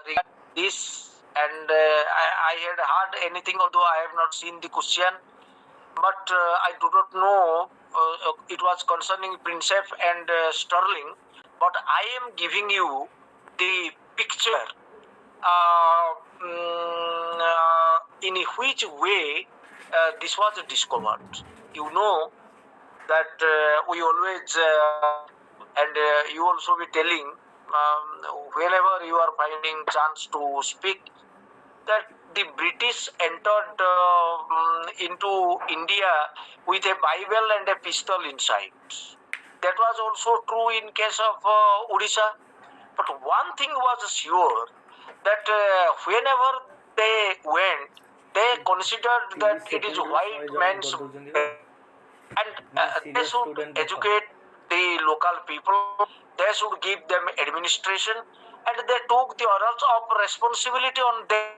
regarding this, and I had heard anything, although I have not seen the question, but I do not know. It was concerning Princep and Sterling, but I am giving you the picture. In which way this was discovered? You know that we always and you also be telling whenever you are finding chance to speak that the British entered into India with a Bible and a pistol inside. That was also true in case of Odisha. But one thing was sure that whenever they went, they considered that it is white man's and they should educate the local people, they should give them administration, and they took the honors of responsibility on them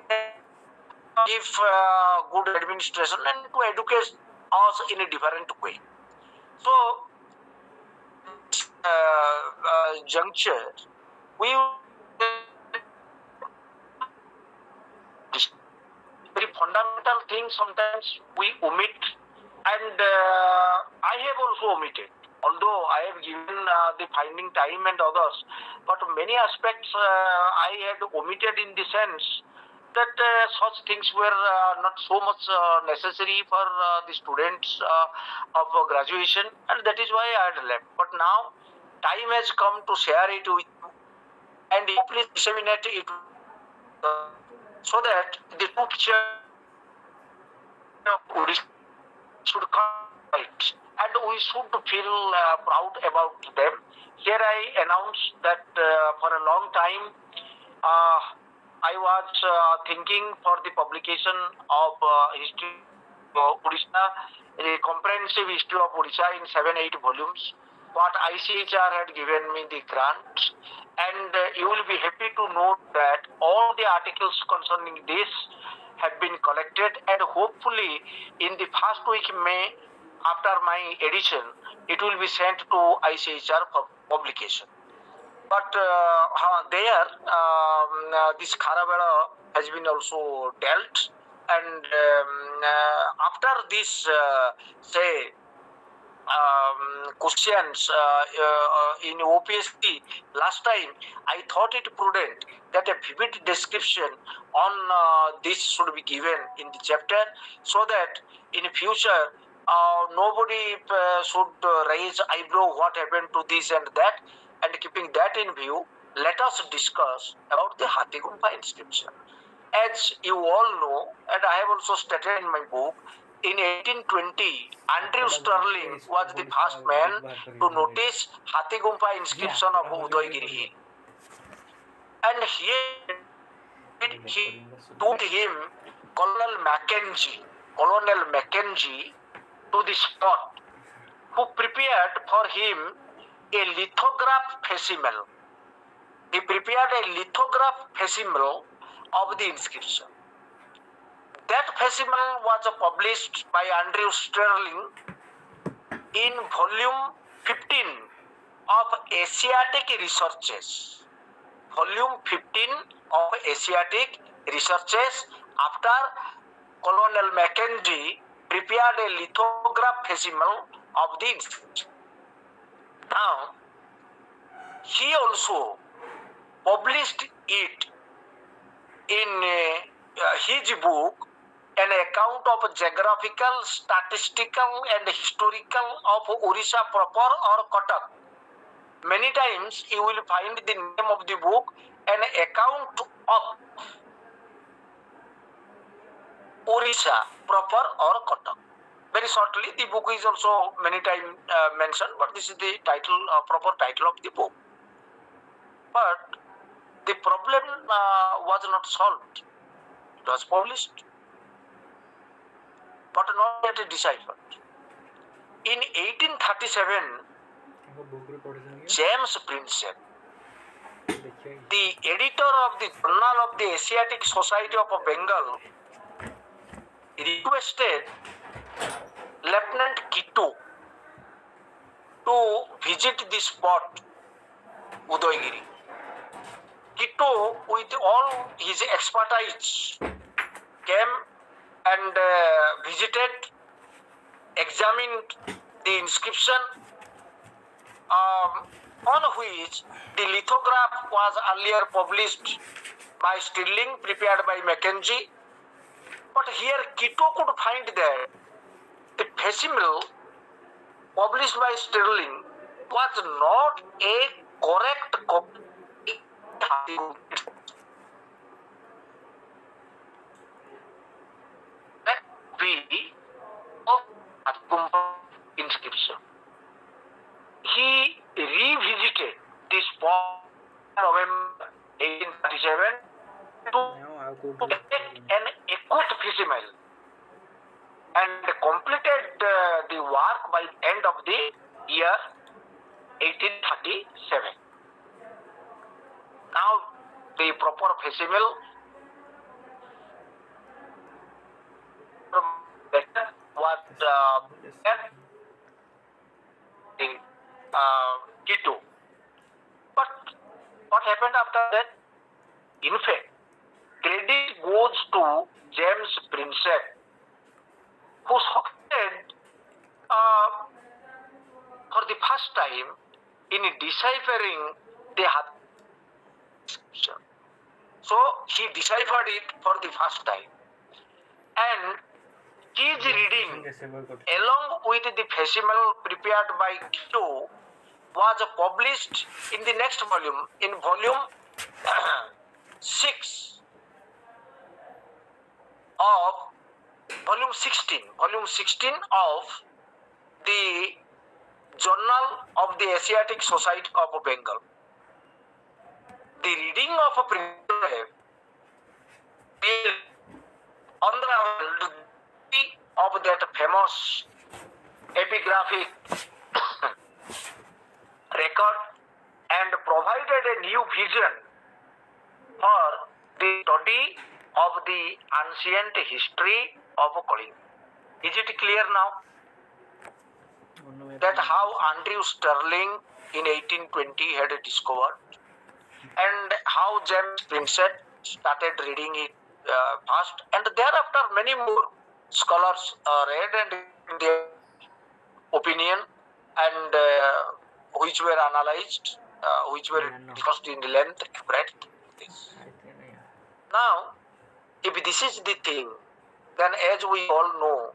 to give good administration and to educate us in a different way. So, juncture, we very fundamental things sometimes we omit, and I have also omitted, although I have given the finding time and others, but many aspects I had omitted in the sense that such things were not so much necessary for the students of graduation, and that is why I had left. But now time has come to share it with you, and you please disseminate it so that the two picture of Odisha should come right, and we should feel proud about them. Here I announce that for a long time I was thinking for the publication of history of Odisha, a comprehensive history of Odisha in 7-8 volumes. But ICHR had given me the grant, and you will be happy to note that all the articles concerning this have been collected, and hopefully in the first week May, after my edition, it will be sent to ICHR for publication. But there, this Kharavela has been also dealt, and after this, say, questions in OPSC last time, I thought it prudent that a vivid description on this should be given in the chapter, so that in future nobody should raise eyebrow what happened to this and that, and keeping that in view, let us discuss about the Hathigumpha inscription. As you all know, and I have also stated in my book, in 1820, Andrew Sterling was the first man to notice Hathigumpha inscription of Udaygiri Hill. And here he took him Colonel Mackenzie to the spot, who prepared for him a lithograph facsimile. He prepared a lithograph facsimile of the inscription. That facsimile was published by Andrew Sterling in volume 15 of Asiatic Researches. Volume 15 of Asiatic Researches, after Colonel Mackenzie prepared a lithograph facsimile of the inscription. Now, he also published it in his book, an account of geographical, statistical and historical of Orissa proper or Cuttack. Many times you will find the name of the book, an account of Orissa proper or Cuttack. Very shortly, the book is also many times mentioned, but this is the title, proper title of the book. But the problem was not solved. It was published, but not yet deciphered. In 1837, James Princep, the editor of the Journal of the Asiatic Society of Bengal, requested Lieutenant Kitu to visit the spot, Udaygiri. Quito, with all his expertise, came and visited, examined the inscription, on which the lithograph was earlier published by Stirling, prepared by Mackenzie. But here Quito could find that the facsimile published by Stirling was not a correct copy of Hathigumpha inscription. He revisited this spot in November 1837 to take an accurate facsimile and completed the work by the end of the year 1837. Now the proper facsimile was in Quito. But what happened after that? In fact, credit goes to James Prinsep, who succeeded for the first time in deciphering the inscription. So he deciphered it for the first time, and his reading, along with the facsimile prepared by Quito, was published in the next volume, in volume 6 of volume 16 of the Journal of the Asiatic Society of Bengal. The reading of Prinsep unraveled of that famous epigraphic record and provided a new vision for the study of the ancient history of Kalinga. Is it clear now that how Andrew Stirling in 1820 had discovered, and how James Prinsep started reading it first, and thereafter many more scholars read and their opinion, and which were analyzed, which were discussed in length and breadth. Now, if this is the thing, then as we all know,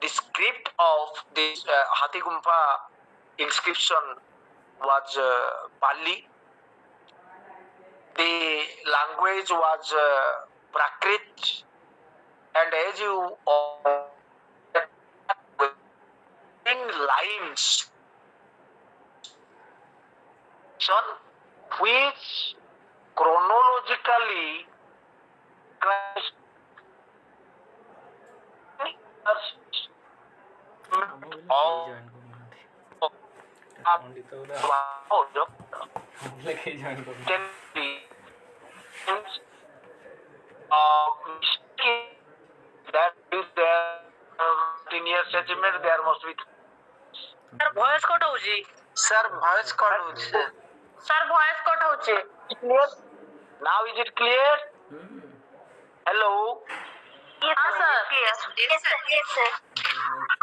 the script of this Hathigumpha inscription was Pali. The language was Prakrit, and as you all in lines which chronologically that is there senior settlement there must be. Sir, voice cut hoji. Sir, voice cut hoji. Sir, voice cut hoji. Clear? Now is it clear? Hello? Yes, sir. Yes, sir. Yes, sir.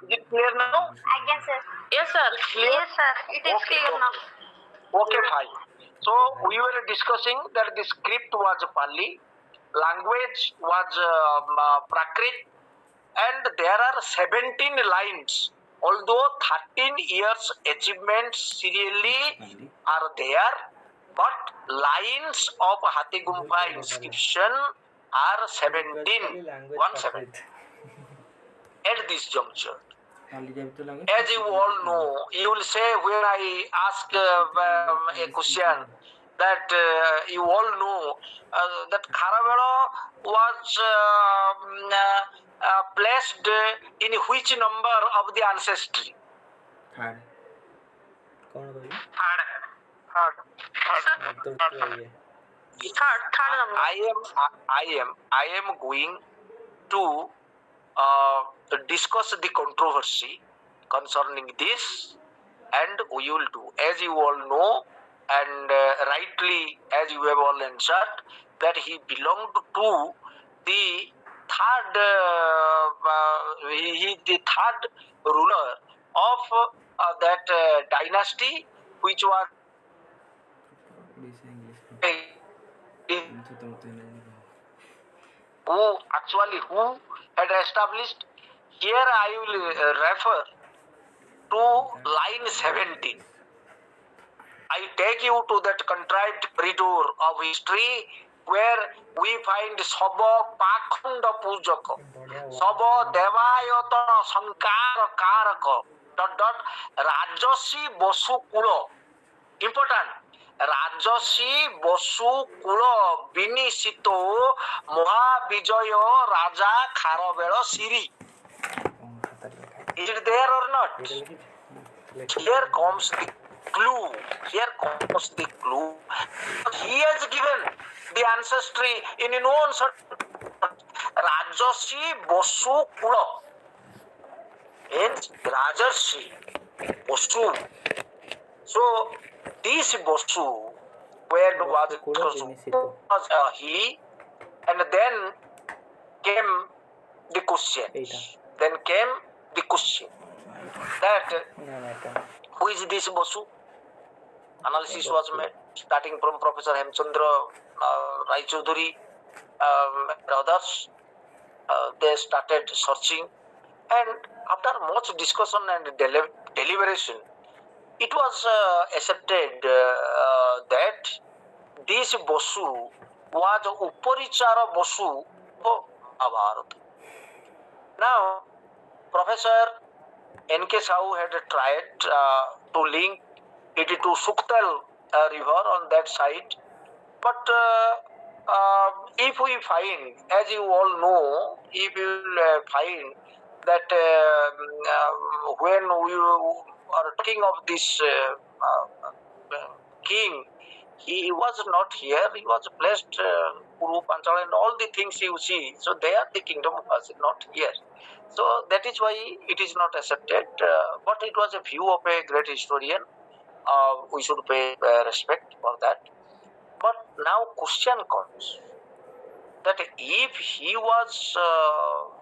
Is it clear now? I can, sir. Yes, sir. Yes, sir. It is Okay, clear now. Okay, fine. So we were discussing that the script was Pali, language was Prakrit, and there are 17 lines. Although 13 years achievements serially are there, but lines of Hathigumpha inscription are 17, 17 at this juncture. As you all know, you will say when I ask a question that you all know that Kharavela was placed in which number of the ancestry? Third. Third number. I am going to discuss the controversy concerning this, and we will do. As you all know, and rightly, as you have all answered, that he belonged to the third, he is the third ruler of that dynasty, which was who had established. Here I will refer to line 17. I take you to that contrived corridor of history where we find Saba Pakhanda Pujaka, Saba Devayatana Sankara Karaka, Rajasi Bosu Kulo. Important. Rajasi Bosu Kulo Binisito Mohabijoyo Raja Kharavela Siri. Is it there or not? Here comes the clue. Here comes the clue. He has given the ancestry in his own Rajasi Bosu Kulo. Hence Rajarshi Bosu. So this Bosu, where was he, and then came the question. Then came the question that who is this Bosu? Analysis was made, starting from Professor Hemchandra Rai Chaudhuri and others. They started searching, and after much discussion and deliberation, it was accepted that this Bosu was Uparichara Bosu of Bharat. Now, Professor N.K. Sahu had tried to link it to Suktal river on that side, but if we find, as you all know, if you will find that when we are talking of this king, he was not here, he was placed Kuru, Panchal and all the things you see, so there the kingdom was not here. So that is why it is not accepted, but it was a view of a great historian. We should pay respect for that. But now question comes that if he was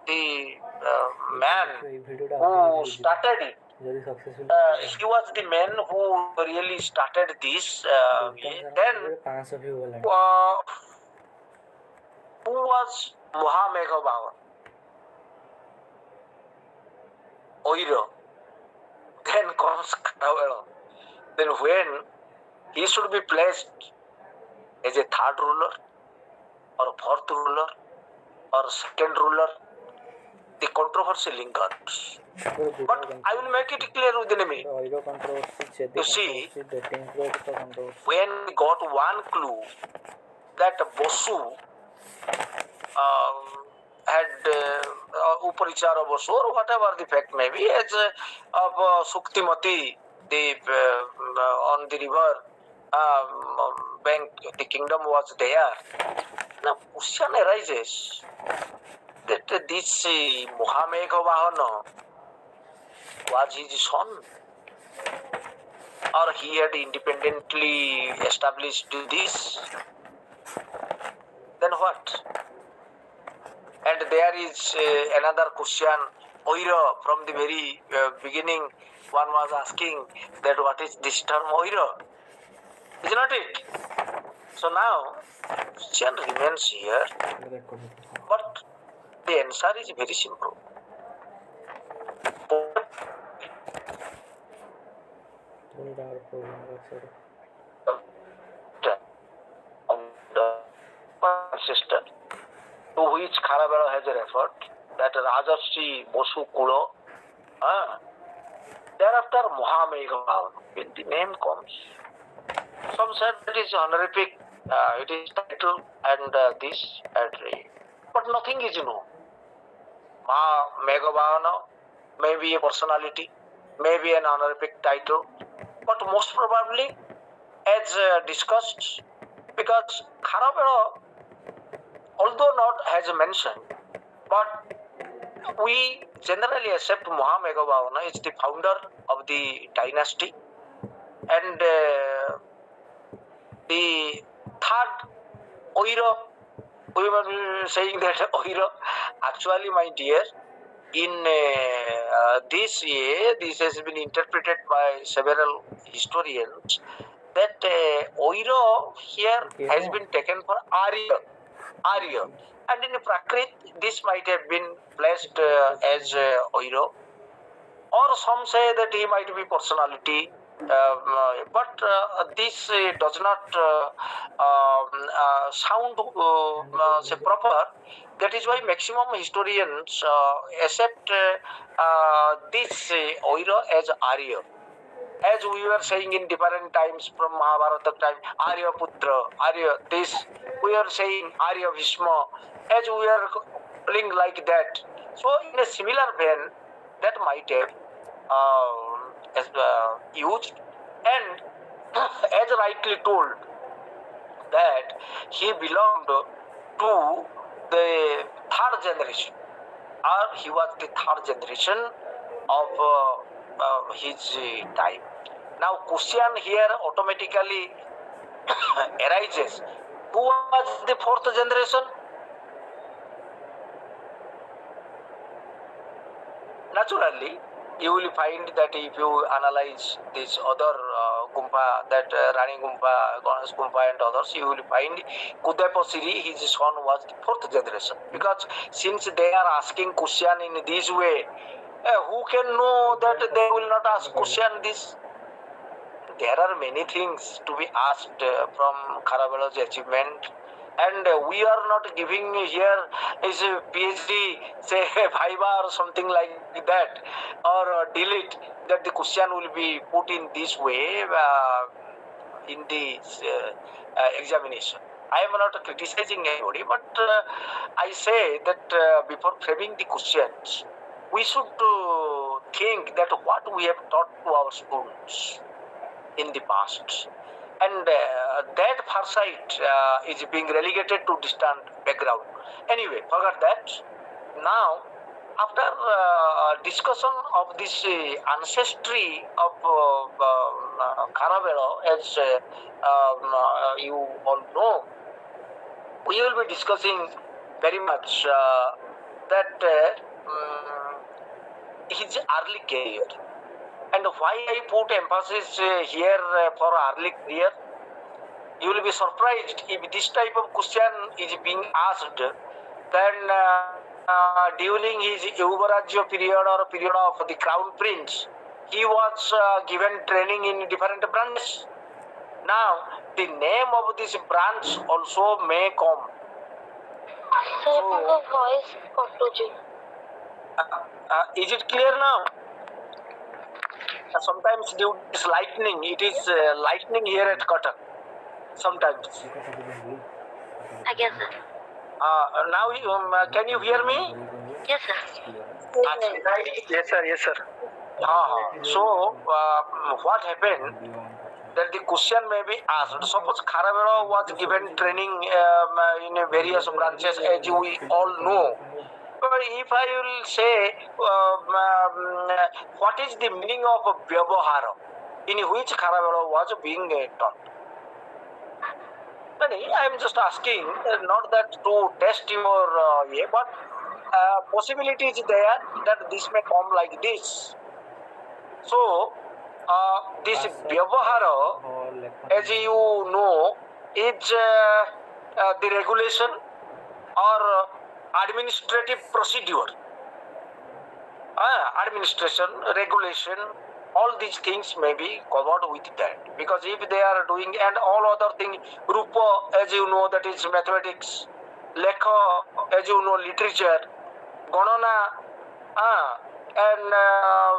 the man who started it, he was the man who really started this, then who was Mohameghavan? Oiro. Then comes Kharavela. Then when he should be placed as a third ruler or fourth ruler or second ruler, the controversy lingers. But I will make it clear within a minute. You see, when we got one clue that Bosu had Uparichara Bosu or whatever the fact may be, as of Suktimati, the on the river bank, the kingdom was there. Now, question arises that this Mohameghavahana was his son, or he had independently established this. Then what? And there is another question. Oira, from the very beginning, one was asking that what is this term Oira? Is not it? So now, question remains here, but the answer is very simple. Sister, to which Kharavela has referred, that Rajarshi Bosu Kulo. Thereafter Mohameghavan, when the name comes, some said it is honorific, it is title and this and but nothing is known. Meghavana may be a personality, may be an honorific title, but most probably, as discussed, because Kharavela, although not as mentioned, but we generally accept Mohameghavana is the founder of the dynasty, and The third Oiro, we were saying that Oiro, actually, my dear, in this year, this has been interpreted by several historians that Oiro here has been taken for Arya. Arya. And in Prakrit, this might have been placed as Oiro, or some say that he might be personality. But this does not sound say proper. That is why maximum historians accept this Oiro as Arya. As we were saying in different times from Mahabharata time, Arya Putra, Arya this, we are saying Arya Bhishma, as we are calling like that. So in a similar vein, that might have used, and as rightly told, that he belonged to the third generation, or he was the third generation of his time. Now, question here automatically arises: who was the fourth generation? Naturally, you will find that if you analyze this other Gumpa, that Rani Gumpa, Ganesh Gumpa and others, you will find Kudapasiri, his son, was the fourth generation. Because since they are asking question in this way, who can know that they will not ask question this? There are many things to be asked from Kharavela's achievement. And we are not giving here is a PhD, say Viva or something like that, or delete, that the question will be put in this way in the examination. I am not criticizing anybody, but I say that before framing the questions, we should think that what we have taught to our students in the past. And that foresight is being relegated to distant background. Anyway, forget that. Now, after discussion of this ancestry of Kharavela, as you all know, we will be discussing very much that his early career. And why I put emphasis here for early career, you will be surprised if this type of question is being asked, then during his Yuvarajya period or period of the crown prince, he was given training in different branches. Now, the name of this branch also may come. So, voice कटुची. Is it clear now? Sometimes due to this lightning, it is lightning here at Cuttack. Sometimes. Again, sir. Now, can you hear me? Yes, sir. Yes, sir. Yes, sir. So, what happened? That the question may be asked. Suppose Kharavela was given training in various branches, as we all know. But if I will say, what is the meaning of Vyavahara, in which Kharavela was being taught? I am just asking, not that to test your but possibility is there that this may come like this. So, this Vyavahara, as you know, is the regulation or administrative procedure. Administration, regulation, all these things may be covered with that. Because if they are doing, and all other things, Rupa, as you know, that is mathematics, Lekha, as you know, literature, Ganana, and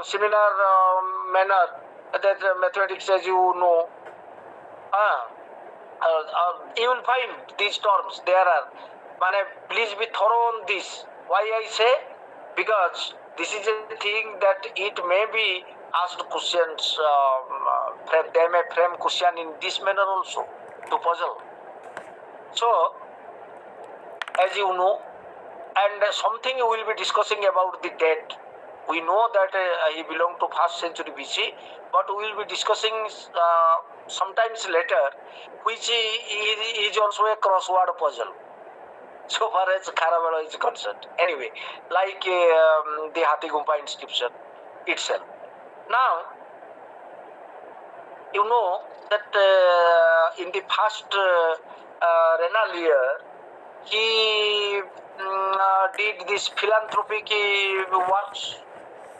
similar manner, that mathematics, as you know, you will find these terms. There are. Please be thorough on this. Why I say? Because this is a thing that it may be asked questions, they may frame question in this manner also to puzzle. So, as you know, and something we will be discussing about the dead. We know that he belonged to 1st century BC, but we will be discussing sometimes later, which is also a crossword puzzle, so far as Kharavela is concerned. Anyway, like the Hathigumpa inscription itself. Now, you know that in the past renal year, he did this philanthropic works.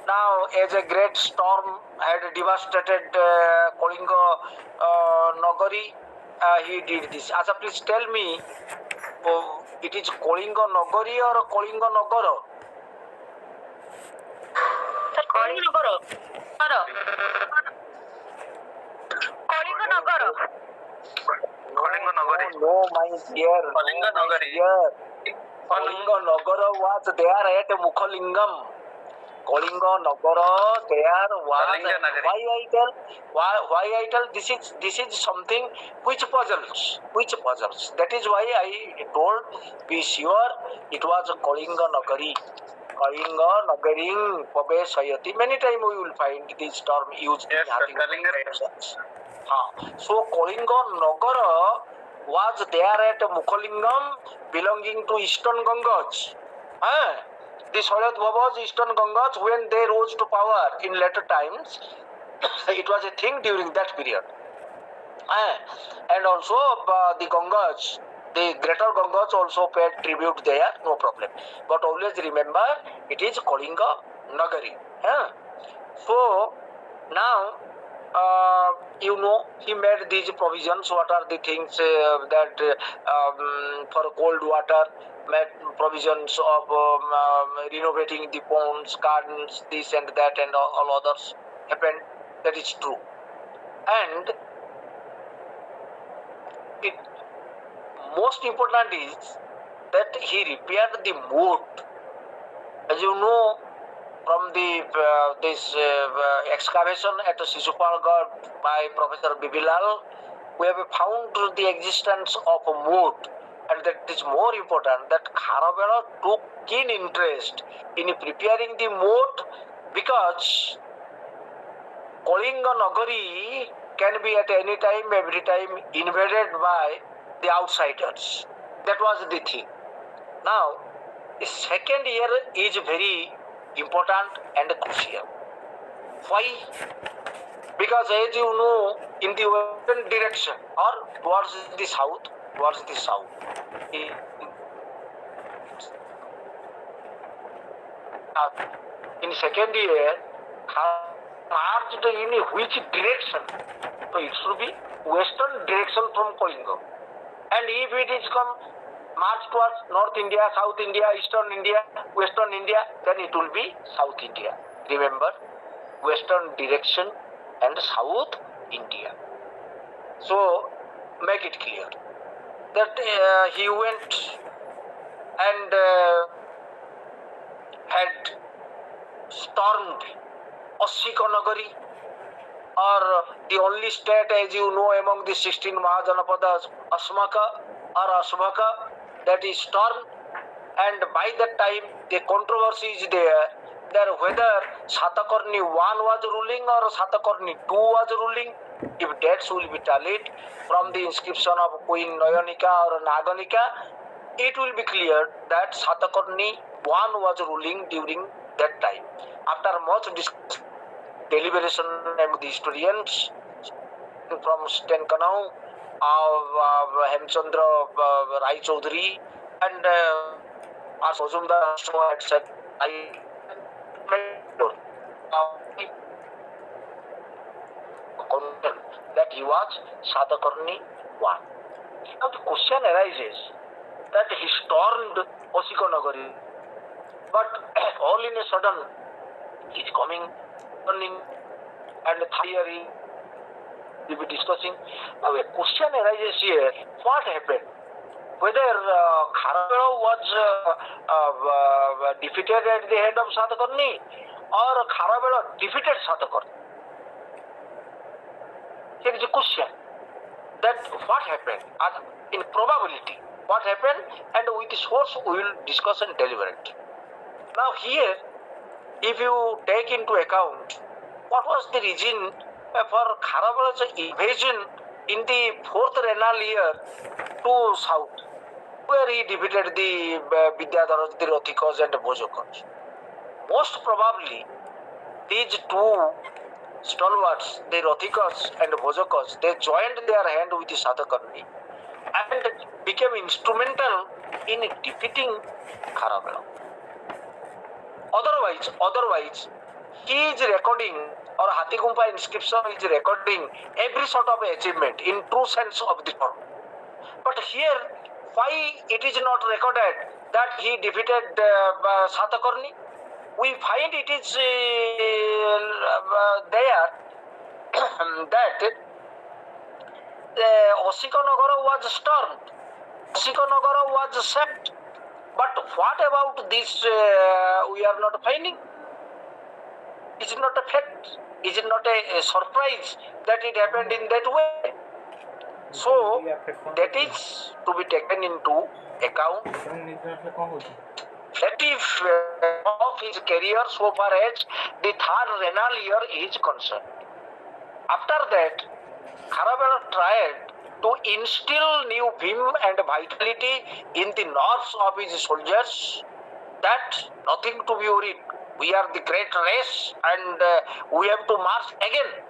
Now, as a great storm had devastated Kalinga Nagari, he did this. Asa, please tell me, it is Kalinga Nagari or Kalinga Nagara? Sir, Kalinga Nagara. Kalinga Nagara. Kalinga Nagari. No, my dear. Kalinga Nagari. Kalinga Nagara was there at Mukhalingam. Kalinga Nagara there was. Kalinga Nagari. Why I tell this is something which puzzles. That is why I told, be sure it was Kalinga Nagari. Kalinga Nagaring Pabe Sayati. Many times we will find this term used Yes, in Hathigumpa Kalinga. inscriptions. So Kalinga Nagara was there at Mukhalingam, belonging to Eastern Gangas. The Salat Babas, Eastern Gangas, when they rose to power in later times, it was a thing during that period. And also the Gangas, the greater Gangas also paid tribute there, no problem. But always remember, it is Kalinga Nagari. So now, you know, he made these provisions. What are the things that for cold water, made provisions of renovating the ponds, gardens, this and that, and all others happened. That is true. And it most important is that he repaired the moat. As you know, from the this excavation at Sisupalgarh by Professor Bibilal, we have found the existence of a moat, and that is more important, that Kharavela took keen interest in preparing the moat, because Kalinga Nagari can be at any time, every time invaded by the outsiders. That was the thing. Now, the second year is very important and crucial. Why? Because as you know, in the western direction or towards the south, in second year, marched in which direction? So it should be western direction from Kalinga. And if it is come march towards North India, South India, Eastern India, Western India, then it will be South India. Remember, western direction and South India. So, make it clear that he went and had stormed Ashika Nagari, or the only state, as you know, among the 16 Mahajanapadas, Asmaka, that is stormed. And by that time, the controversy is there that whether Satakarni 1 was ruling or Satakarni 2 was ruling. If dates will be tallied from the inscription of Queen Nayanika or Naganika, it will be clear that Satakarni 1 was ruling during that time. After much discussion, deliberation among the historians from Stenkanau, Hemchandra Rai Chaudhary, and Sojumdar had said, that he was Satakarni 1. Now the question arises that he stormed Ashika Nagari, but all in a sudden he is coming, turning, and theory we will be discussing. Now a question arises here, what happened? Whether Kharavela was defeated at the hand of Satakarni, or Kharavela defeated Satakarni. Here is a question, that what happened, in probability, what happened, and with the source we will discuss and deliberate. Now here, if you take into account what was the reason for Kharavela's invasion in the fourth renal year to south, where he defeated the Vidyadharas, the Rathikas and Bhojakas. Most probably, these two stalwarts, the Rathikas and Bhojakas, they joined their hand with the Satakarni and became instrumental in defeating Kharavela. Otherwise, he is recording, or Hathigumpa inscription is recording every sort of achievement in true sense of the term. But here, why it is not recorded that he defeated Satakarni? We find it is there that Oshika-nagara was stormed, Oshika-nagara was sacked. But what about this we are not finding? Is it not a fact? Is it not a surprise that it happened in that way? So, that is to be taken into account. That if of his career so far as the third renal year is concerned. After that, Kharavela tried to instill new vim and vitality in the nerves of his soldiers, that nothing to be worried. We are the great race and we have to march again.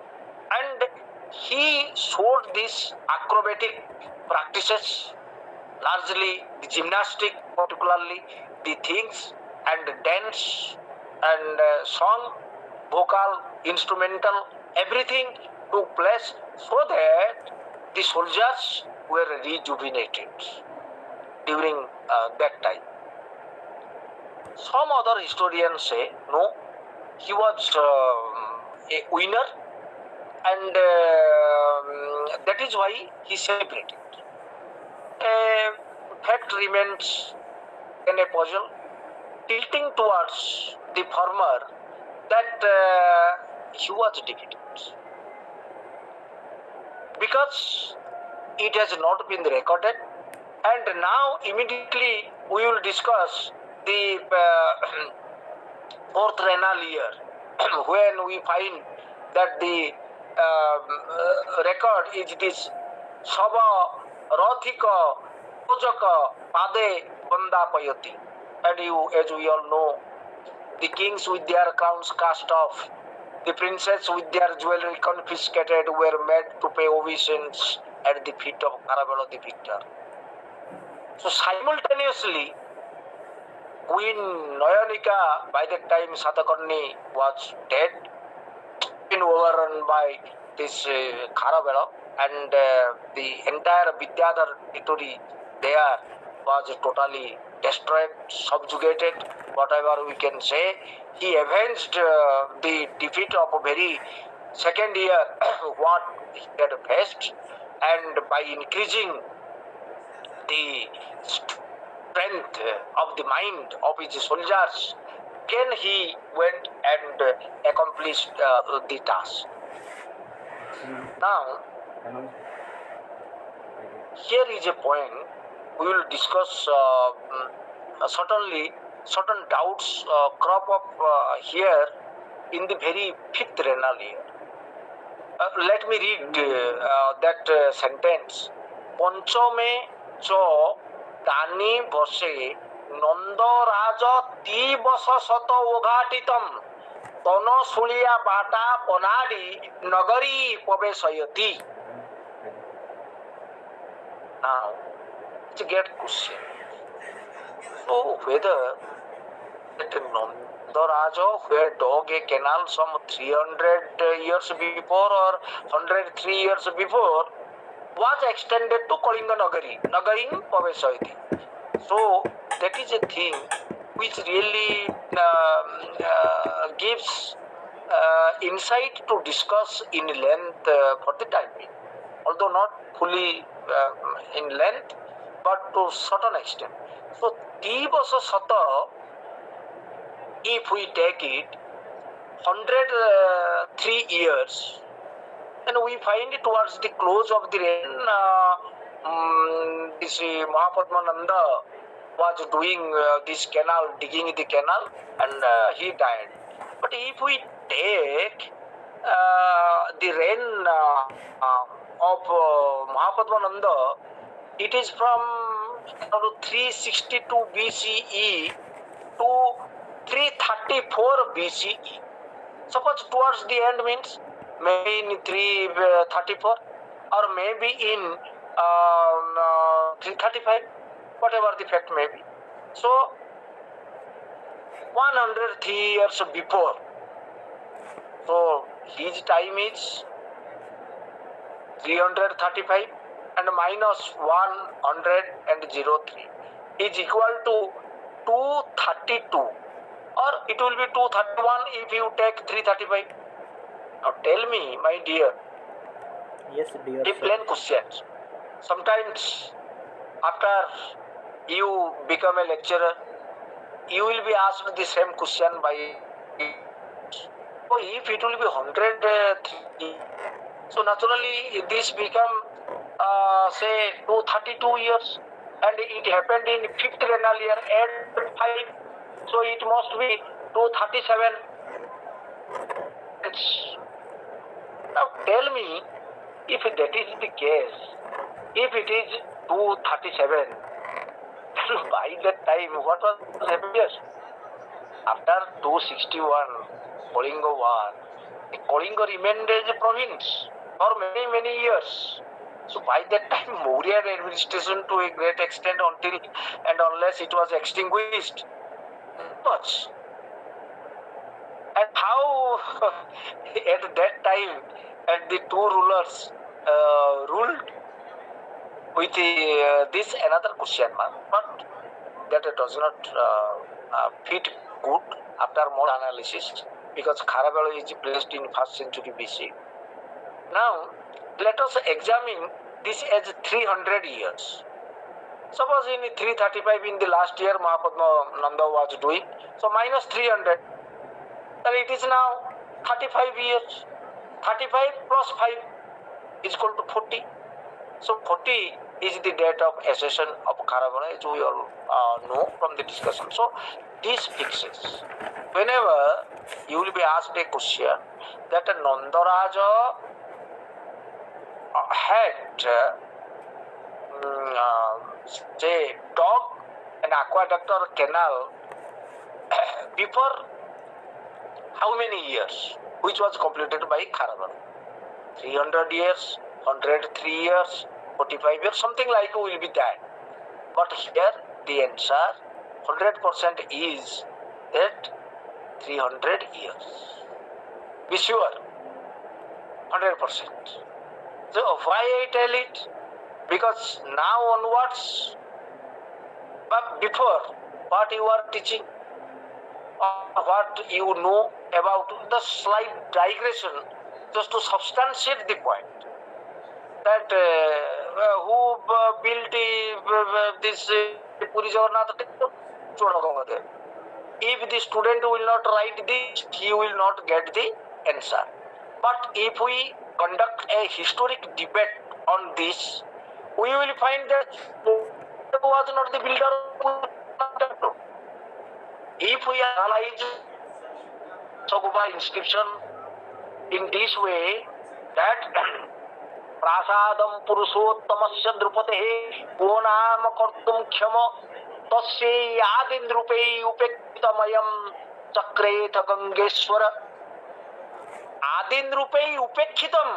And he showed these acrobatic practices, largely the gymnastic, particularly the things and dance and song, vocal, instrumental, everything took place so that the soldiers were rejuvenated during that time. Some other historians say, no, he was a winner and that is why he celebrated. Fact remains in a puzzle, tilting towards the former, that he was defeated. Because it has not been recorded, and now immediately we will discuss the fourth renal year when we find that the record is this Sava Rathika Bhojaka Pade Banda Payati. And you, as we all know, the kings with their crowns cast off, the princes with their jewelry confiscated were made to pay obeisance at the feet of Kharavela the victor. So simultaneously, Queen Nayanika, by that time Satakarni was dead, been overrun by this Kharavela, and the entire Vidyadhar territory there was totally destroyed, subjugated, whatever we can say. He avenged the defeat of a very second year what he had faced, and by increasing the strength of the mind of his soldiers, again he went and accomplished the task. Now, here is a point we will discuss. Certainly, certain doubts crop up here in the very fifth renal year. Let me read that sentence. Panchame cho tani bose nandaraja tibasa sato oghatitam tono suliya bata ponadi nagari pavesayati. Now, it's a great question. So, whether that Nandaraja, where dug a canal some 300 years before or 103 years before, was extended to Kalinga Nagari, Nagaring Pavesayati. So, that is a thing which really gives insight to discuss in length for the time being. Although not fully in length, but to certain extent. So, Tibasa Sata, if we take it 103 years, and we find it towards the close of the reign, this Mahapadmananda was doing this canal, digging the canal, and he died. But if we take the reign of Mahapadmananda, it is from 362 BCE to 334 BCE. Suppose towards the end means maybe in 334 or maybe in 335, whatever the fact may be. So 103 years before. So his time is 335 and minus 103 is equal to 232, or it will be 231 if you take 335. Now tell me, my dear, Yes, dear the sir. plain questions. Sometimes after you become a lecturer, you will be asked the same question by, so if it will be 103, so naturally this become say 232 years, and it happened in 5th renal year, add 5, so it must be 237. Now tell me, if that is the case, if it is 237, by that time what was happening? After 261 Kalinga war, Kalinga remained as a province for many years. So by that time Maurya administration to a great extent until and unless it was extinguished. Much. And how at that time and the two rulers ruled with this another question mark, but that does not fit good after more analysis, because Kharavela is placed in 1st century BC. Now let us examine this as 300 years. Suppose in 335 in the last year Mahapadmananda was doing, so minus 300, then it is now 35 years. 35 plus 5 is equal to 40. So 40 is the date of accession of Kharavela, as we all know from the discussion. So this fixes. Whenever you will be asked a question that Nandaraja had say dog an aqueduct or canal before how many years, which was completed by Kharavela? 300 years, 103 years, 45 years, something like will be that. But here the answer 100% is that 300 years. Be sure, 100%. So why I tell it? Because now onwards, but before, what you are teaching, or what you know about the slight digression, just to substantiate the point, that who built this Puri Jagannath temple? Chodagangadev. If the student will not write this, he will not get the answer. But if we conduct a historic debate on this, we will find that he was not the builder of Puri temple. If we analyze Sakuba inscription in this way, that prasadam purushottamasya drupatehe konam kartum khyama tasye adindrupei upektamayam chakretha gangeshwara. Adindrupei upekhitam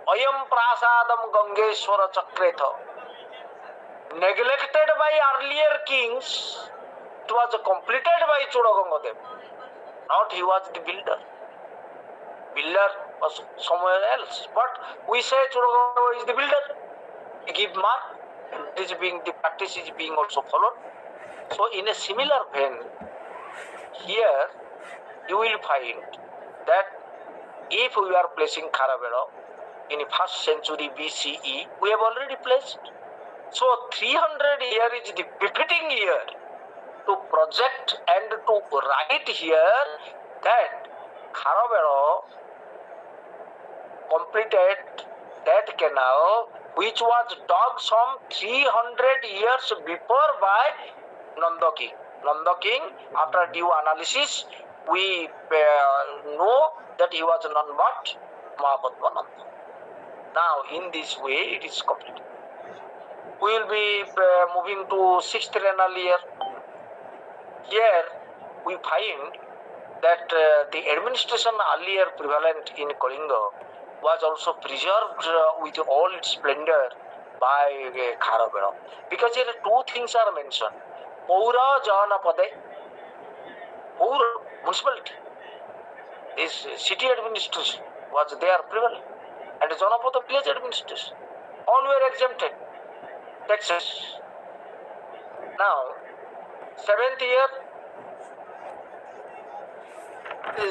ayam prasadam gangeshwara chakretha. Neglected by earlier kings, it was completed by Chodagangadev. Not he was the builder. Builder was somewhere else. But we say Chodagangadev is the builder. We give mark. This being the practice is being also followed. So in a similar vein, here you will find that if we are placing Kharavela in 1st century BCE, we have already placed. So 300 year is the befitting year to project and to write here that Kharavela completed that canal which was dug some 300 years before by Nanda King. Nanda King, after due analysis, we know that he was none but Mahapadmananda. Now, in this way, it is complete. We will be moving to sixth renal year. Here, we find that the administration earlier prevalent in Kalinga was also preserved with all its splendor by Kharavela. Because here two things are mentioned. Paura Janapade, Paura municipality, this city administration was there prevalent, and Janapada village administration. All were exempted taxes. Now, seventh year,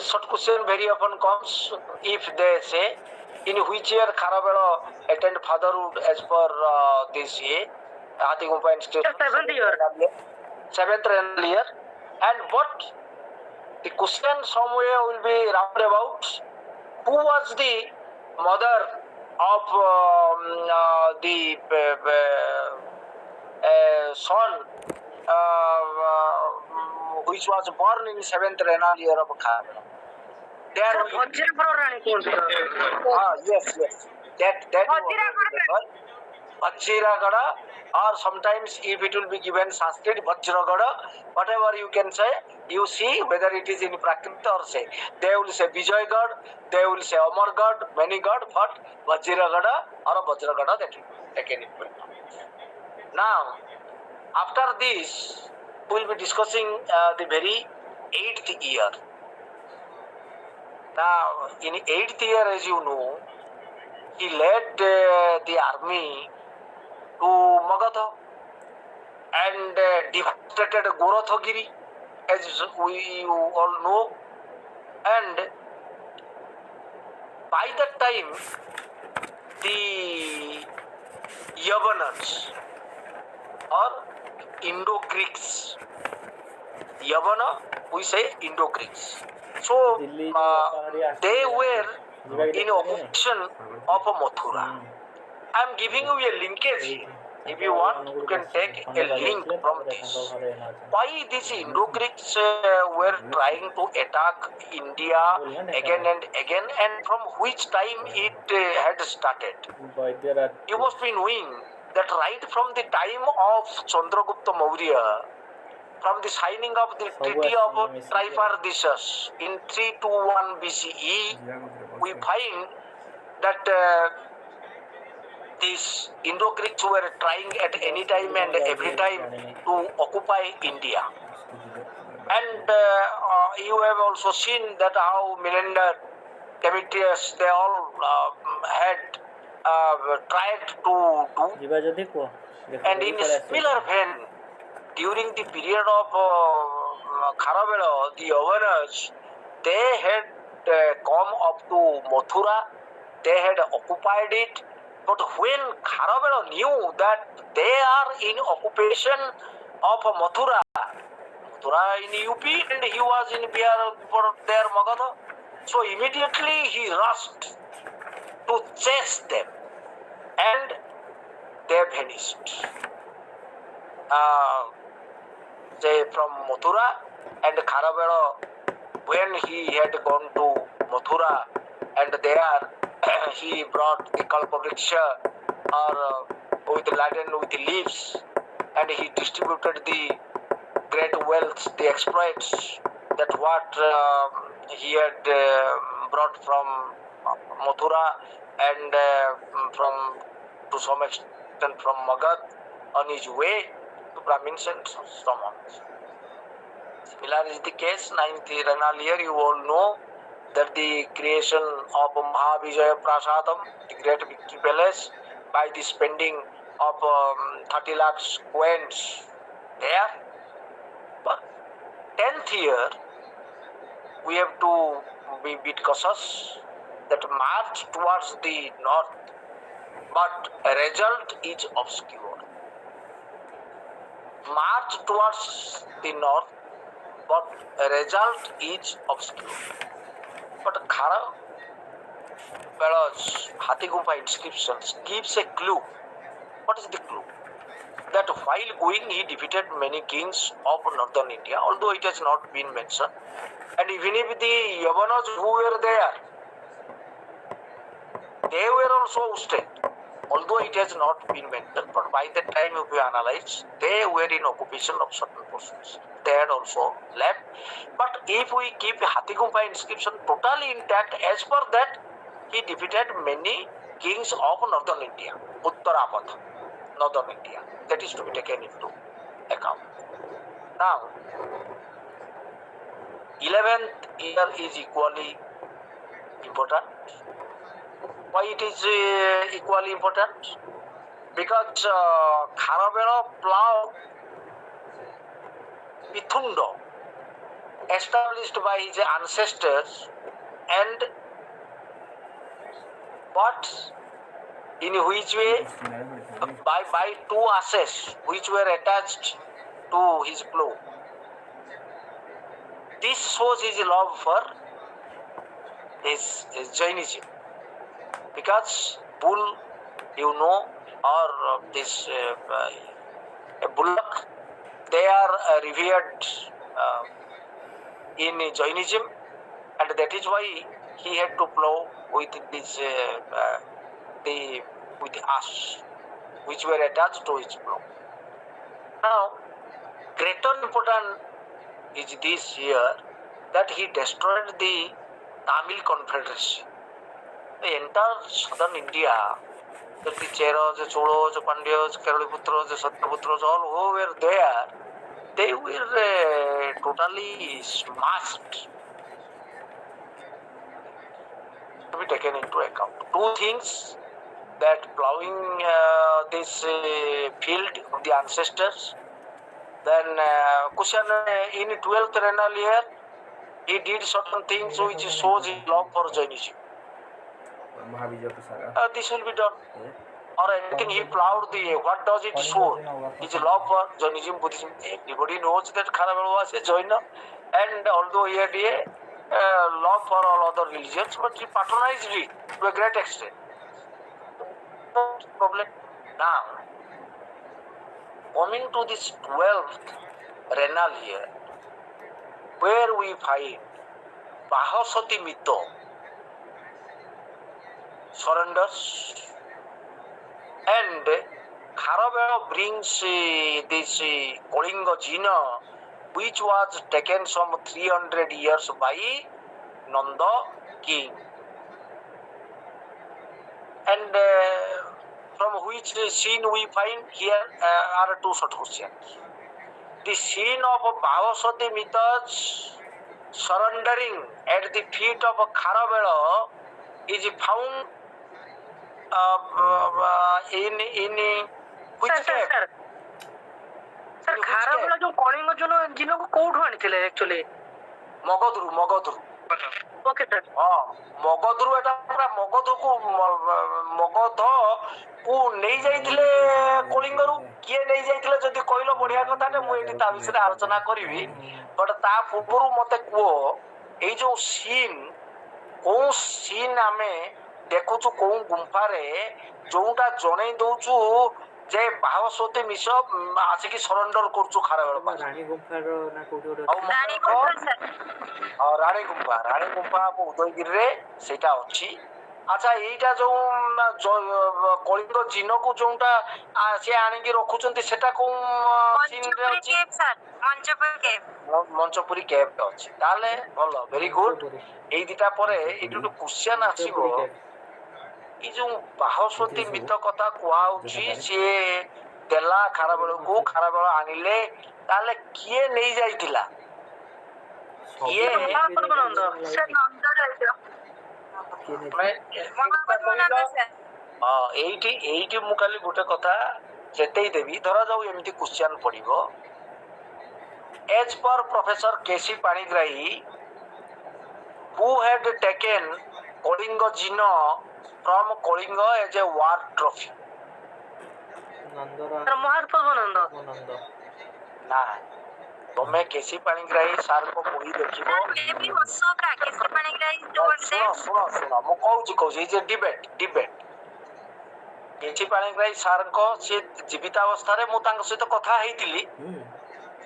short question very often comes if they say in which year Kharavela attained fatherhood as per this year, Hatigumpa Institution. Seventh year. Seventh year. And what the question somewhere will be roundabout. Who was the mother of the son which was born in seventh renal year of Kharavela? There yes. That Vajragada, or sometimes if it will be given Sanskrit Vajragada, whatever you can say, you see whether it is in Prakrit or say. They will say Vijay God, they will say Amar God, many God, but Vajragada or Vajragada, that will be taken into account. Now, after this, we will be discussing the very 8th year. Now, in 8th year, as you know, he led the army to Magadha and devastated Gorathagiri, as we all know. And by that time, the Yavanans or Indo-Greeks, Yavana, we say Indo-Greeks. So, they were in occupation of Mathura. I am giving you a linkage here. If you want, you can take a link from this. Why these Indo-Greeks were trying to attack India again and again, and from which time it had started? You must be knowing that right from the time of Chandragupta Maurya, from the signing of the Treaty of Triparthisus in 321 BCE, we find that these Indo-Greeks were trying at any time and every time to occupy India. And you have also seen that how Menander, Demetrius, they all had tried to do. And in a similar vein, during the period of Kharavela, the Yavanas, they had come up to Mathura, they had occupied it. But when Kharavela knew that they are in occupation of Mathura in UP, and he was in Bihar for their Magadha, so immediately he rushed to chase them, and they vanished. Say from Mathura, and Kharavela, when he had gone to Mathura, and there he brought the Kalpavriksha with laden with leaves, and he distributed the great wealth, the exploits, that what he had brought from Mathura and from to some extent from Magad on his way to Brahmins and so on. Similar is the case, 9th renal year, you all know that the creation of Mahavijaya Prasadam, the great victory palace, by the spending of 30 lakhs coins there. But 10th year, we have to be a bit cautious that march towards the north, but a result is obscure. March towards the north, but a result is obscure. But Kharavela's Hathigumpha inscriptions gives a clue. What is the clue? that while going he defeated many kings of northern India, although it has not been mentioned. And even if the Yavanas who were there, they were also ousted, although it has not been mentioned. But by that time, if we analyze, they were in occupation of certain portions. They had also left. But if we keep Hathigumpa inscription totally intact, as per that, he defeated many kings of northern India, Uttarapada, northern India. That is to be taken into account. Now, 11th year is equally important. Why it is equally important? Because Kharavela plough Pithundo, established by his ancestors, and but in which way? By two asses which were attached to his plough. This shows his love for his Jainism. Because bull, or this a bullock, they are revered in Jainism, and that is why he had to plow with this with the ass, which were attached to his plow. Now, greater important is this here that he destroyed the Tamil Confederacy. The entire southern India, the Cheras, the Cholos, the Pandyas, Keraliputras, the Satyaputras, all who were there, they were totally smashed. To be taken into account. Two things, that plowing this field of the ancestors. Then Kushan in 12th renal year, he did certain things which shows his love for Jainism. This will be done. Or anything he plowed what does it show? His love for Jainism, Buddhism. Everybody knows that Kharavela was a Jaina, and although he had a love for all other religions, but he patronized it to a great extent. No problem. Now, coming to this 12th renal here, where we find Bahasati Mito surrenders, and Kharavela brings this Kalinga Jina, which was taken some 300 years by Nanda king. And from which scene we find here are two short questions. The scene of Bahasati Mita's surrendering at the feet of Kharavela is found in which cave? Sir, Kharavela जो कलिंग जिन को कोठु आनिथिले actually मगधरू okay sir हाँ मगधरू एटा पूरा मगध को नहीं जाइथिले कलिंगरू किए नहीं जाइथिले जदि कहलो बढ़िया कथाटे मु एठी ता विषय आलोचना करिवि बट ता पूर्वरु मते कुओ एई जो सीन आमे देखुछु को गुंफा रे जोटा जणै दउछु जे बाहसोते मिस आसिकी सरेंडर करछु खाराबेल पास रानी गुंफा रो ना कोठी रानी गुंफा उदयगिरी रे सेटा अछि अच्छा एटा जो कलिंग जिन को जोटा से आनी की रखुचंती सेटा को सीन रे अछि मंचपुरी केव अछि ताले भलो वेरी गुड एई दिटा परे एटु क्वेश्चन आसीबो ई जो बाहसोती मित कथा कुआउची से देला खाराबेला आनिले ताले किए नहीं जाइतिला ये एइटी मु खाली गोटे कथा चेतई देवी धरा जाऊ एमती क्वेश्चन पड़िबो as per professor K C Panigrahi who had taken Kalinga Jina from Kalinga as a war trophy. ना तुम्हें केसी पाणिग्राही सार को कोई देखिबो सुनो मु कहूची जे डिबेट କିଛି ପାଣିଗ୍ରାହୀ ସାର୍ଙ୍କ ସିଏ ଜୀବିତାବସ୍ଥାରେ ମୁଁ ତାଙ୍କ ସହିତ କଥା ହେଇଥିଲି।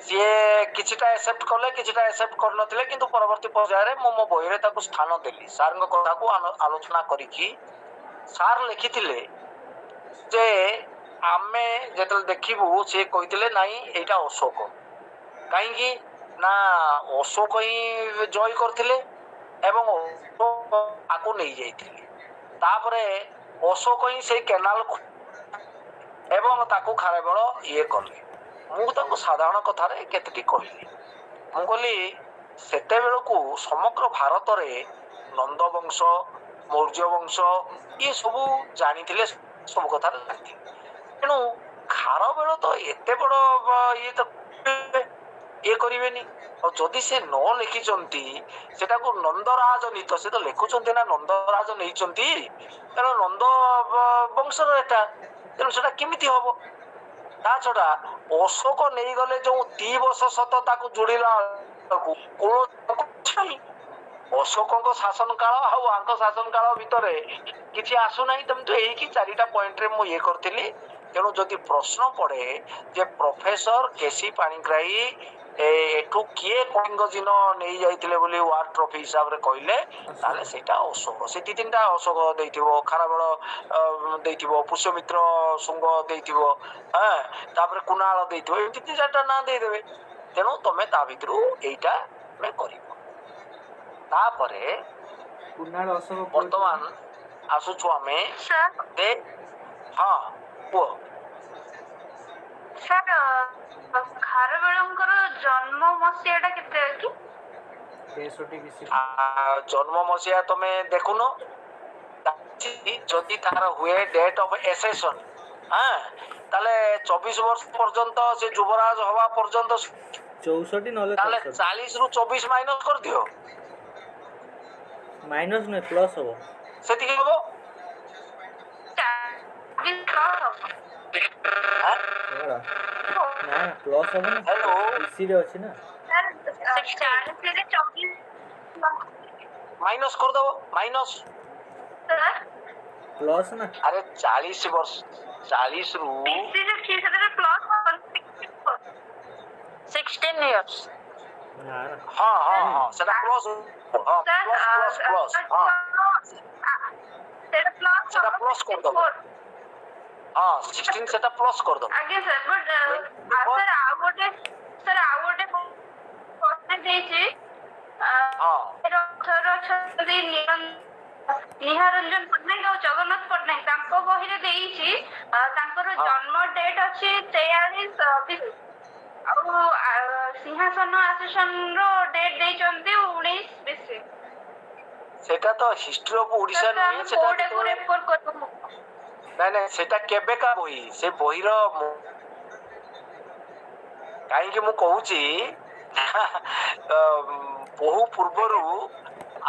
ସିଏ କିଛିଟା ଆକ୍ସେପ୍ଟ କଲେ, କିଛିଟା ଆକ୍ସେପ୍ଟ କରିନଥିଲେ, କିନ୍ତୁ ପରବର୍ତ୍ତୀ ପର୍ଯ୍ୟାୟରେ ମୁଁ ମୋ ବହିରେ ତାକୁ ସ୍ଥାନ ଦେଲି। ସାର୍ଙ୍କ କଥାକୁ ଆଲୋଚନା କରିକି ସାର୍ ଲେଖିଥିଲେ ଯେ ଆମେ ଯେତେବେଳେ ଦେଖିବୁ, ସିଏ କହିଥିଲେ ନାଇଁ ଏଇଟା ଅଶୋକ। କାହିଁକି ନା ଅଶୋକ ହିଁ ଜୟ କରିଥିଲେ ଏବଂ ଆକୁ ନେଇଯାଇଥିଲେ। ତାପରେ ଅଶୋକ ହିଁ ସେଇ କେନାଲ ଏବଂ ତାକୁ ଖାରବେଳ ଇଏ କଲେ। ମୁଁ ତାଙ୍କୁ ସାଧାରଣ କଥାରେ କେତେଟି କହିଲି। ମୁଁ କହିଲି ସେତେବେଳକୁ ସମଗ୍ର ଭାରତରେ ନନ୍ଦବଂଶ, ମୌର୍ଯ୍ୟ ବଂଶ ଇଏ ସବୁ ଜାଣିଥିଲେ, ସବୁ କଥାରେ ଜାଣିଥିଲେ। ତେଣୁ ଖାରବେଳ ତ ଏତେ ବଡ ଇଏ ତ ଇଏ କରିବେନି। ଆଉ ଯଦି ସେ ନ ଲେଖିଛନ୍ତି ସେଟାକୁ ନନ୍ଦରାଜ ନୀତ, ସେ ତ ଲେଖୁଛନ୍ତି ନା ନନ୍ଦରାଜ ନେଇଛନ୍ତି, ତେଣୁ ନନ୍ଦ ବଂଶର ଏଟା, ତେଣୁ ସେଟା କେମିତି ହବ? ତା ଛଡା ଅଶୋକ ନେଇଗଲେ ଯୋଉ 3 ବର୍ଷ ସତ ତାକୁ ଯୋଡିଲା ଅଶୋକଙ୍କ ଶାସନ କାଳ ଆଉ ଆଙ୍କ ଶାସନ କାଳ ଭିତରେ କିଛି ଆସୁନାହିଁ। ତେଣୁ ଏଇକି 4ଟା ପଏଣ୍ଟରେ ମୁଁ ଇଏ କରିଥିଲି। ତେଣୁ ଯଦି ପ୍ରଶ୍ନ ପଡେ ଯେ ପ୍ରଫେସର କେସି ପାଣିଗ୍ରାହୀ ଏଠୁ କିଏ କଳିଙ୍ଗ ଜିନ ନେଇ ଯାଇଥିଲେ ବୋଲି ୱାର ଟ୍ରଫି ହିସାବରେ କହିଲେ, ତାହେଲେ ସେଇଟା ଅଶୋକ। ସେ 2-3ଟା ଅଶୋକ ଦେଇଥିବ, ଖାରବେଳ ଦେଇଥିବ, ପୁଷ୍ୟମିତ୍ର ଶୁଙ୍ଗ ଦେଇଥିବ, ତାପରେ କୁଣାଳ ଦେଇଥିବ, ଏମିତି 3-4ଟା ନାଁ ଦେଇଦେବେ। ତେଣୁ ତମେ ତା ଭିତରୁ ଏଇଟା ଆମେ କରିବ। ତାପରେ ବର୍ତ୍ତମାନ ଆସୁଛୁ ଆମେ ହଁ କୁହ। ସାର୍ ଖାରବେଳଙ୍କର ଜନ୍ମ ମସିହାଟା କେତେ କି? ଜନ୍ମ ମସିହା ତମେ ଦେଖୁନ, ଯଦି ତାର ହୁଏ ଡେଟ୍ ଅଫ ଏସେସନ, ତାହେଲେ 24 ବର୍ଷ ପର୍ଯ୍ୟନ୍ତ ସେ ଯୁବରାଜ ହବା ପର୍ଯ୍ୟନ୍ତ 64 ନହେଲେ ତାହେଲେ 40 ରୁ 24 ମାଇନସ କରିଦିଅ, ମାଇନସ ନୁହେଁ ପ୍ଲସ୍ ହବ। ସେତିକି ହବ। ନା ପ୍ଲସ୍ ହବ ନା, ବିସିରେ ଅଛି ନା। ମାଇନସ କରିଦବ, ମାଇନସ ପ୍ଲସ୍ ନା। ଆରେ 40 ବର୍ଷ, 40 ରୁ 16 years। ନା ନା ହଁ ହଁ ହଁ ସେଟା ପ୍ଲସ୍, ହଁ ପ୍ଲସ୍ ପ୍ଲସ୍ ପ୍ଲସ୍, ହଁ ସେଟା ପ୍ଲସ୍ କରିଦବ। ହଁ 16 ସେଟା ପ୍ଲସ୍ କରିଦବ। ଆଜ୍ଞା ସାର୍, ବଟ୍ ସାର୍ ଆଉ ଗୋଟେ କ୍ୱେଶ୍ଚନ୍ ଦେଇଛି। ହଁ ଅଛନ୍ତି ନିହାରଞ୍ଜନ ପଟ୍ଟନାୟକ ଆଉ ଜଗନ୍ନାଥ ପଟ୍ଟନାୟକ, ତାଙ୍କ ବହିରେ ଦେଇଛି ତାଙ୍କର ଜନ୍ମ ଡେଟ୍ ଅଛି 43 ଆଉ ସିଂହାସନ ଆସେସନର ଡେଟ୍ ଦେଇଛନ୍ତି 19 BC। ସେଟା ତ ହିଷ୍ଟ୍ରି ଅଫ ଓଡିଶା ନୁହେଁ, ସେଟା ନାଇଁ ସେଟା କେବେକା ବହି, ସେ ବହିର କାହିଁକି ମୁଁ କହୁଛି ବହୁ ପୂର୍ବରୁ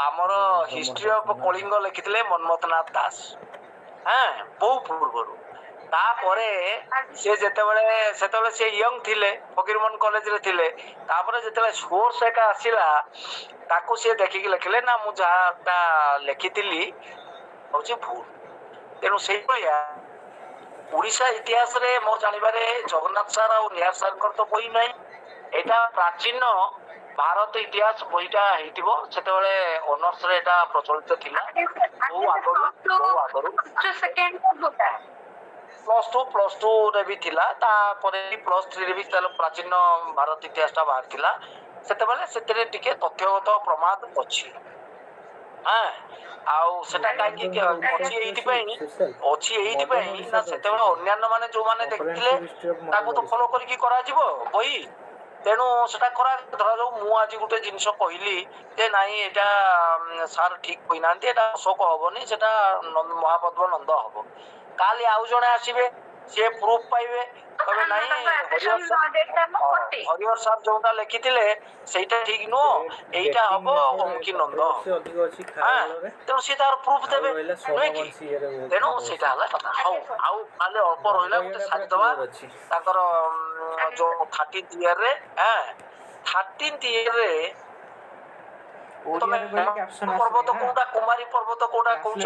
ଆମର ହିଷ୍ଟ୍ରି ଅଫ କଳିଙ୍ଗ ଲେଖିଥିଲେ ମନ୍ମଥନାଥ ଦାସ, ବହୁ ପୂର୍ବରୁ। ତାପରେ ସେ ସେତେବେଳେ ସେ ୟଙ୍ଗ ଥିଲେ, ଫକୀରମୋହନ କଲେଜରେ ଥିଲେ। ତାପରେ ଯେତେବେଳେ ସୋର୍ସ ଏକା ଆସିଲା, ତାକୁ ସିଏ ଦେଖିକି ଲେଖିଲେ ନା ମୁଁ ଯାହାଟା ଲେଖିଥିଲି ହଉଛି ଭୁଲ। ତେଣୁ ସେଇଭଳିଆ ଓଡିଶା ଇତିହାସରେ ମୋ ଜାଣିବାରେ ଜଗନ୍ନାଥ ସାର୍ ଆଉ ନିହାର ସାର୍ଙ୍କର ତ ବହି ନାହିଁ। ଏଇଟା ପ୍ରାଚୀନ ଭାରତ ଇତିହାସ ବହିଟା ହେଇଥିବ, ସେତେବେଳେ ଅନର୍ସରେ ଏଟା ପ୍ରଚଳିତ ଥିଲା। ବହୁ ଆଗରୁ ପ୍ଲସ୍ ଟୁ ରେ ବି ଥିଲା, ତାପରେ +3 ରେ ବି ପ୍ରାଚୀନ ଭାରତ ଇତିହାସଟା ବାହାରିଥିଲା। ସେତେବେଳେ ସେଥିରେ ଟିକେ ତଥ୍ୟଗତ ପ୍ରମାଦ ଅଛି। ଆଉ ସେଟା କାହିଁକି ଅଛି ଏଇଥିପାଇଁ ନା ସେତେବେଳେ ଅନ୍ୟାନ୍ୟ ମାନେ ଯୋଉମାନେ ଦେଖିଥିଲେ ତାକୁ ତ ଫଲୋ କରିକି କରାଯିବ ବହି। ତେଣୁ ସେଟା ଧରାଯାଉ ମୁଁ ଆଜି ଗୋଟେ ଜିନିଷ କହିଲି ଯେ ନାଇଁ ଏଇଟା ସାର୍ ଠିକ କହିନାହାନ୍ତି, ଏଟା ଅଶୋକ ହବନି, ସେଟା ମହାପଦ୍ମ ନନ୍ଦ ହବ। କାଲି ଆଉ ଜଣେ ଆସିବେ, ସିଏ ପ୍ରୁଫ ପାଇବେ, କହିବେ ନାଇଁ ହରିହର ସାର୍ ଯୋଉଟା ଲେଖିଥିଲେ ସେଇଟା ଠିକ ନୁହଁ, ଏଇଟା ହବ ଅମୁକି ନନ୍ଦ। ତେଣୁ ସିଏ ତାର ପ୍ରୁଫ ଦେବେ, ନୁହେଁ କି? ତେଣୁ ସେଇଟା ହେଲା କଥା। ହଉ, ଆଉ ଖାଲି ଅଳ୍ପ ରହିଲା, ଗୋଟେ ସାରିଦବା ତାଙ୍କର ଯୋଉ 13th ଇୟରରେ 13th ଇୟରରେ ତମେ ପର୍ବତ କୋଉଟା, କୁମାରୀ ପର୍ବତ କୋଉଟା କହୁଛ?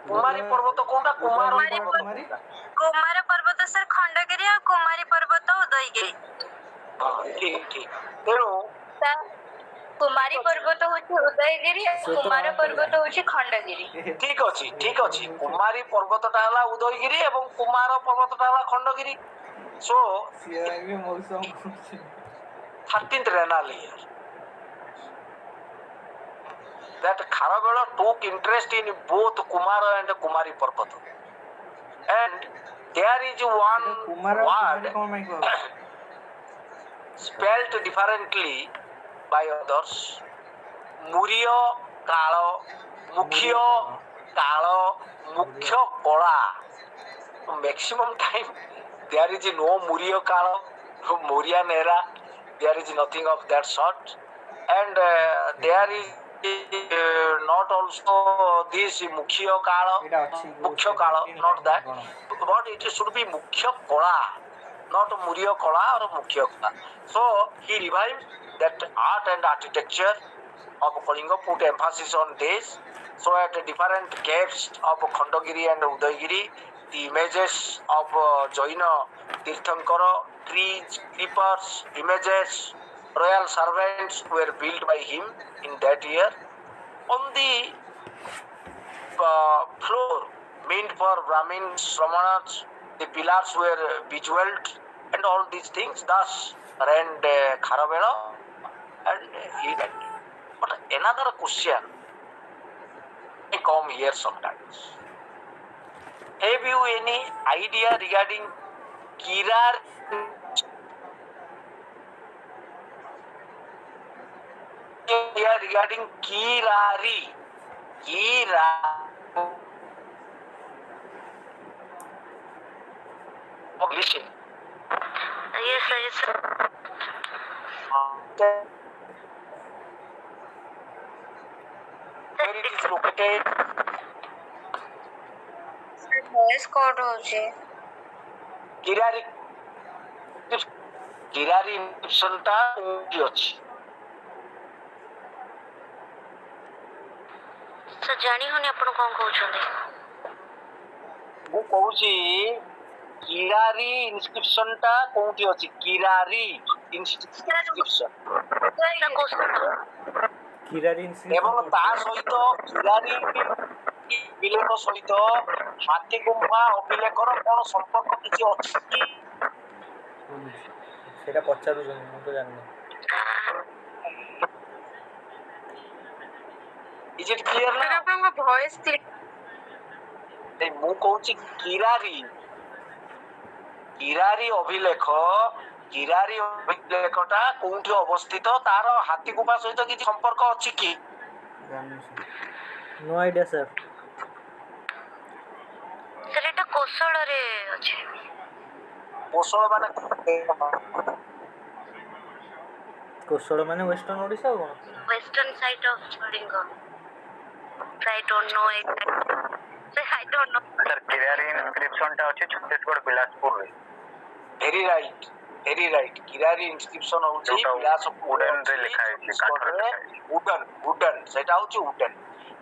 कुमारी पर्वत कोनटा कुमार पर्वत कुमार पर्वत सर खंडगिरी और कुमारी पर्वत उदयगिरी ठीक ठीक तेणु कुमारी पर्वत होची उदयगिरी कुमार पर्वत होची खंडगिरी ठीक अछि कुमारी पर्वतटा हला उदयगिरी एवं कुमार पर्वतटा हला खंडगिरी सो 13th renal year that Kharavela took interest in both Kumara and Kumari Parvat. And there is one word spelled differently by others. Muriyo Kalo, Mukhyo Kalo, Mukhyo Kola. Maximum time there is no Muriyo Kalo, no Murian era. There is nothing of that sort. And there is not also this Mukhyo Kala, not that, but it should be Mukhyo Kola, not Muriyo Kola or Mukhyo Kola. So he revived that art and architecture of Kalinga, put emphasis on this. So at different caves of Khandagiri and Udayagiri, the images of Jaina Tirthankara, trees, creepers, images, royal servants were built by him in that year. On the floor meant for Brahmins, Sramanas, the pillars were bejeweled and all these things. Thus reigned Kharavela and he died. But another question may come here sometimes. Have you any idea regarding Kirar? Regarding Kirari. Listen. Yes sir, yes sir. Where it is located? Voice code होची Kirari inscription टा कोठी अछि? Sir जानी होनी अपन कोन कहउछन्ते मु कहूची Kirari inscription टा कोठी अछि? किरारी इंस्क्रिप्शन किरारी एवं ता सहित किरारी अभिलेख सहित हाथी गुम्फा अभिलेखर कोन संपर्क किछि अछि कि? सेटा पचारु जने मु तो जाननी. Is it clear now? आपन वॉइस मु कहूची किरारी अभिलेखटा कोठी अवस्थित तार हाथी गुम्फा सहित किछि संपर्क अछि कि? No idea sir. सर एटा कोसळ रे अछि कोसळ माने कोसळ माने वेस्टर्न ओडिसा कोन? Western side of Kalinga I don't know sir I don't know sir Kirari inscription टा अछि छत्तीसगढ़ बिलासपुर रे. वेरी राइट किरारी इंस्क्रिप्शन होची बिलासपुर वुडन रे लिखा है काठरे वुडन सेटा होची वुडन.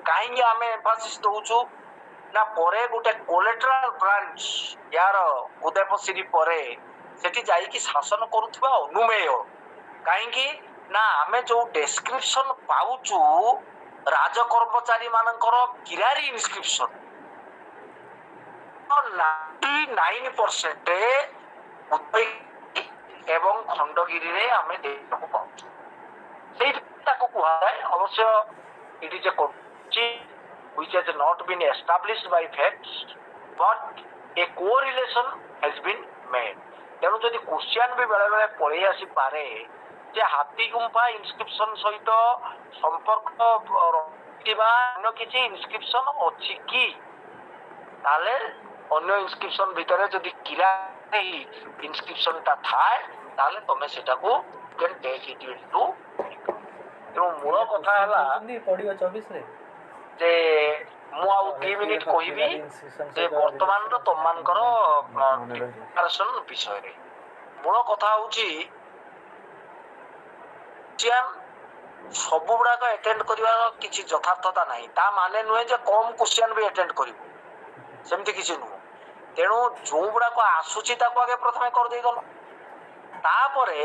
काहेकि आमे एम्फासिस दउछु ना परे गोटे कोलेट्रल ब्रांच यार उदयपसिरी परे सेठी जाई कि शासन करूथबा अनुमेय. काहेकि ना आमे जो डिस्क्रिप्शन पाउछु राज कर्मचारी मानकर किरारी इंस्क्रिप्शन 99% उदय एवं खंडगिरी रे आमे देखବାକୁ पाउछु. सेटाको कुहाय अवश्य it is a Kochi which has not been established by facts but a correlation has been made. तेणु जदि क्वेश्चन भी बेले बेले पड़े आसी पारे जे हाथी गुम्फा इंस्क्रिप्शन सहित संपर्क रखिबा अन्य किछि इंस्क्रिप्शन अछि कि ताले अन्य इंस्क्रिप्शन भितरे जदि किरारी इंस्क्रिप्शन ता थाए ताले तमे सेटा को कैन टेक इट इनटू. तेणु मूल कथा हला पडियो 24 रे जे मु आउ 3 मिनिट कहिबी जे वर्तमान रो तमानकर प्रिपरेशन विषय रे. मूल कथा होची चियान सब गुडा को अटेंड करिवा किछि यथार्थता नाही. ता माने नुहे जे कम क्वेश्चन भी अटेंड करिवो. सेमती किसी नुह तेणु जो गुड़ाक आसूची आगे प्रथम करदे गल तापरे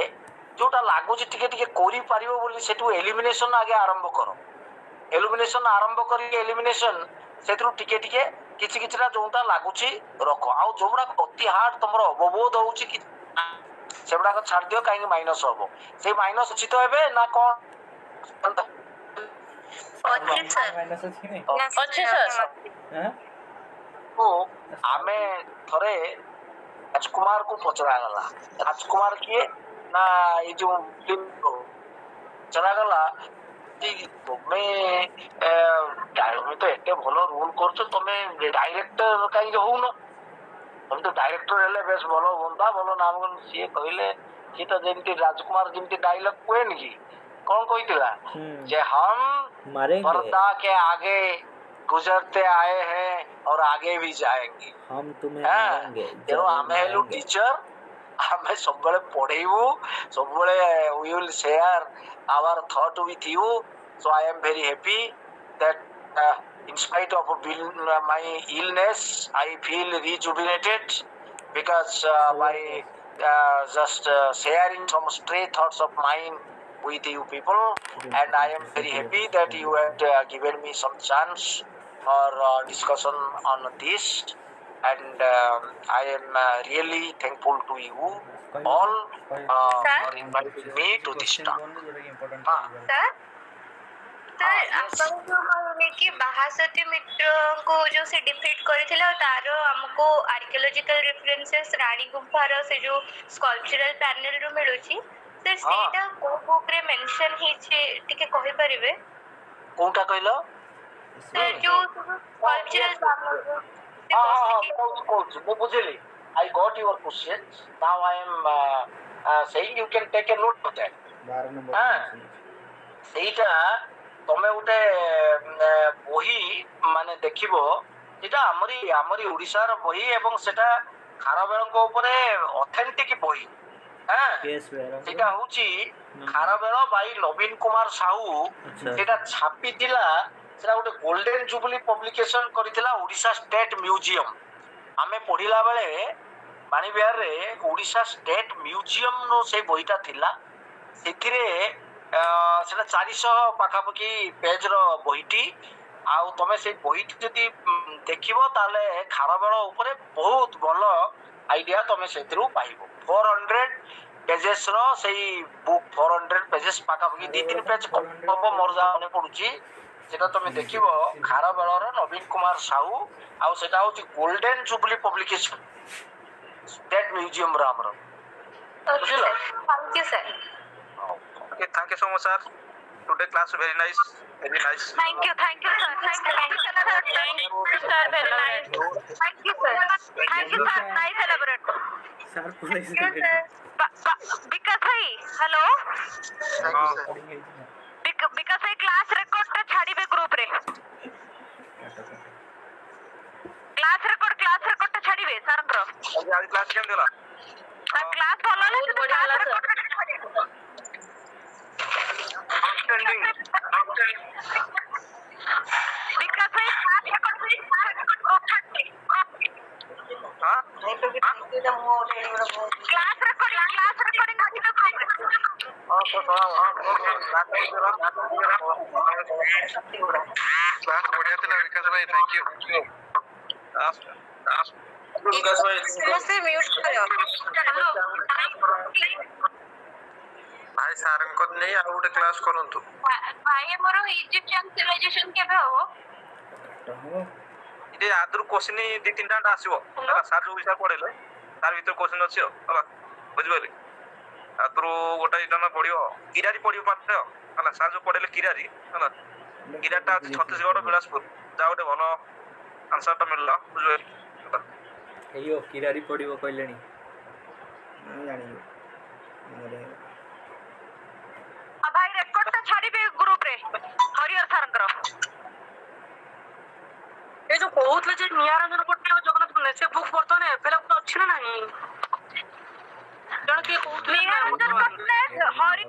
जोटा लगुच टिके करू एलिमिनेशन आगे आरंभ कर एलिमिनेशन आरंभ कर एलिमिनेशन से टिके टिके किछि किछिटा जोटा लगुच रख आउ जो गुड़ा अति हार्ड तुम अवबोध हो से गुड़ाक छाड़ दियो कहीं माइनस हम से माइनस अच्छी तो हे ना कौन माइनस अछि कि नहीं हैं आमे थरे राजकुमार को पचरा गला राजकुमार किए ना ये जो फिल्म चला गला कि तुम्हें तो एते भलो रोल करछो तुम्हें डायरेक्टर कहीं हो न तुम तो डायरेक्टर हेले बेस भलो होंदा भलो नाम सी कहले सी तो जेंती राजकुमार जेंती डायलॉग कोएन की कौन कहितला जे हम मारेंगे पर्दा के आगे गुजरते आए हैं और आगे भी जाएंगे हम तुम्हें मारेंगे तेणु आम हेलु टीचर आम सब पढ़ेबू सब we will share our thought with you so I am very happy that in spite of my illness I feel rejuvenated because by just sharing some stray thoughts of mine with you people and I am very happy that you had given me some chance for discussion on this and I am really thankful to you all for inviting me to this talk. Sir अपन जो कहले कि महासती मित्र को जो से defeat करथिला तारो हमको archaeological references रानी गुफार से जो स्कल्पचरल पैनल रो मिलुची सर सेटा को बुक रे मेंशन हिचे टिके कहि परिबे कोनटा कहलो सर जो स्कल्पचरल पैनल मैं बुझिली I got your questions now I am saying you can take a note of that 12 number ସେଇଟା ତମେ ଗୋଟେ ବହି ମାନେ ଦେଖିବ ଏଟା ଆମରି ଓଡ଼ିଶାର ବହି ଏବଂ ସେଟା ଖାରବେଳଙ୍କ ଉପରେ ଅଥେଣ୍ଟିକ ବହି ସେଇଟା ହଉଛି ଖାରବେଳ ବାଇ ନବୀନ କୁମାର ସାହୁ ସେଇଟା ଛାପିଥିଲା ସେଟା ଗୋଟେ ଗୋଲ୍ଡେନ ଜୁବଲି ପବ୍ଲିକେସନ କରିଥିଲା ଓଡ଼ିଶା ଷ୍ଟେଟ ମ୍ୟୁଜିୟମ ଆମେ ପଢିଲା ବେଳେ ବାଣୀବିହାରରେ ଓଡ଼ିଶା ଷ୍ଟେଟ ମ୍ୟୁଜିୟମ ର ସେଇ ବହିଟା ଥିଲା ସେଥିରେ सेटा 400 पाखापाखि पेज रो बहिटी आउ तमे से बहिटी जदि देखिबो ताले खारबेळ ऊपर बहुत भलो आईडिया तमे सेतिरु पाइबो 400 पेजेस रो सेई बुक 400 पेजेस पाखापाखि 2-3 पेज कम मोर जाने पडुची सेटा तमे देखिबो खारबेळ रो नवीन कुमार साहू आउ सेटा होची golden jubilee publication state museum रो हमरो बुझिलो thank you sir Okay, thank you so much, sir. Today class very nice, very nice. Thank you sir. Thank you sir. Very nice. Thank you sir. Nice elaborate. Sir पूरा Bikash bhai, hello. Bikash bhai class record टा छाड़ीबे group रे. Class record टा छाड़ीबे sir रो. आज class केम देला? Class भलो ले तो class record Outstanding. Bikash bhai class record हाँ? class recording हाथी तो क्लास बढ़िया थी विकास भाई, थैंक यू. विकास भाई से म्यूट करो. भाई सार को नहीं आ गोटे क्लास करंतु. भाई मोर इजिप्शियन सिविलाइजेशन केबे हो ये आदर क्वेश्चन 2-3टा आसीबो हला सार जो विषय पढेले तार भीतर क्वेश्चन अछि हला बुझबेली आदर गोटा इटा ना पढियो किरारी पढियो पाते हला सार जो पढेले किरारी हला किराटा अछि छत्तीसगढ़ बिलासपुर जा गोटे भलो आंसर ता मिलला बुझबेली हेयो किरारी पडिबो कहलेनी नहीं जानियो भाई रेकॉर्ड ता छाड़ीबे ग्रुप रे हरिहर सरंकर ए जो कहउतले जे नियारंजन पट्टी जगन्नाथ पुणे से बुक बर्तने फेला अछि ना नहीं जण के कहउतले नियारंजन पट्टी हरि